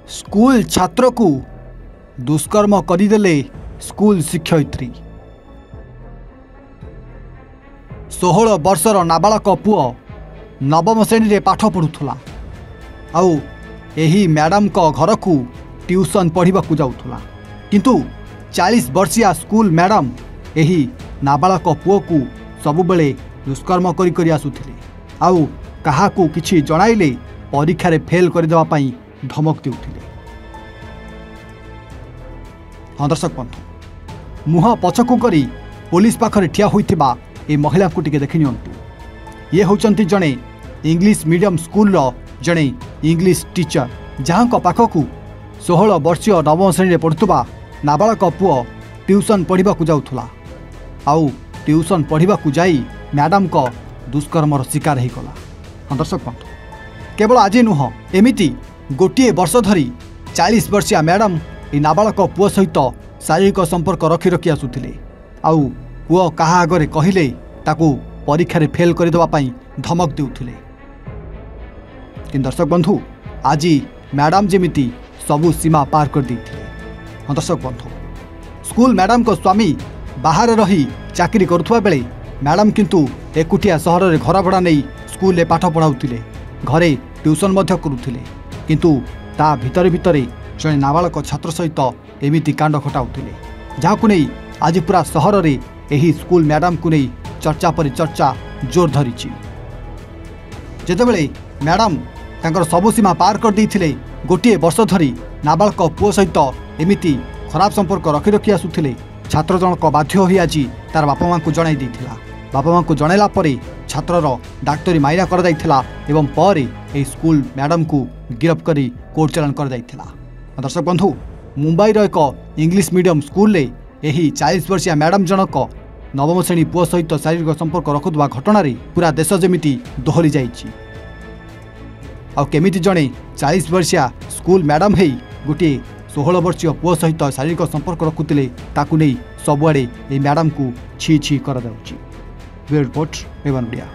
School छात्र को दुष्कर्म करदेले स्कूल शिक्षयित्री। 16 वर्षर नाबालक पुओ नवम श्रेणी रे पाठ पढ़ुला आउ एही मैडम को घर को ट्यूशन पढ़ा जाऊला किंतु 40 वर्षीय स्कूल मैडम एही नाबालक पुओ को सबुबले दुष्कर्म करी आसुथिले आउ काहाकू किछि जणाइले परीक्षा रे फेल कर देवा पई धमक देउथिले। हाँ दर्शक बंधु मुह पछकू करी पुलिस पाखरे ठिया होइथिबा ए महिला को टिके देखि नियंतु। ये होचंती जणे इंग्लिश मीडियम स्कूल रो जणे इंग्लिश टीचर जहां को पाखकू 16 वर्षीय नवम श्रेणी रे पढ़ुवा नाबालक पुओ ट्यूशन पढ़ा जाऊला आउ ट्यूशन पढ़ा जाई मैडम को दुष्कर्मर शिकार हो गला। हाँ दर्शक बंधु केवल आज नुह एमिति गोटे वर्ष धरी 40 वर्षीय मैडम ए नाबालक पुओ सहित शारीरिक संपर्क रखी रखी आसुथिले आउ पुओ काहा आगरे कहिले ताकू परीक्षा रे फेल कर देवा पई धमक देउथिले। कि दर्शक बंधु आज मैडम जेमिति सबु सीमा पार कर देथिले। हाँ दर्शक बंधु स्कूल मैडम को स्वामी बाहर रही चाकरी करुवा बेले मैडम किंतु एकुटिया सहर रे घर भड़ा नहीं स्कूल रे पाठ पढ़ाउथिले घरे ट्यूशन मध्य करुथिले किंतु ता भितरे भितरे जड़े नाबालक छात्र सहित एमिति कांड घटाउथिले जहां नहीं आज पूरा सहर रे एही स्कूल मैडम को नहीं चर्चा पर चर्चा जोर धरिछि। जेतेबेले मैडम तांकर सबु सीमा पार कर देथिले गोटे वर्ष धरी नाबालक पुओ सहित एमिति खराब संपर्क रखी रखी आसुथिले छात्र जनक बाध्य होई आज तार बापा मां को जणाई देथिला। बापा मां को जणाइला परे छात्रर डाक्तरी माइना कर जाइथिला एवं पर ए स्कूल मैडम को गिरफ्त करी कोर्ट चालान कर जाइथिला। दर्शक बंधु मुंबई रो एक इंग्लिश मीडियम स्कूल रे एही 40 वर्षीय मैडम जनक नवम श्रेणी पुओ सहित शारीरिक संपर्क रखुवा घटना रे पूरा देश जेमिति दोहरी जाइछि आ केमिति जणे 40 वर्षीय स्कूल मैडम हेई गोटे 16 वर्षीय पुओ सहित शारीरिक संपर्क रखुतिले ताकू नहीं सबुआड़े ए मैडम को छी छी कर जाउछि। Report Avon India.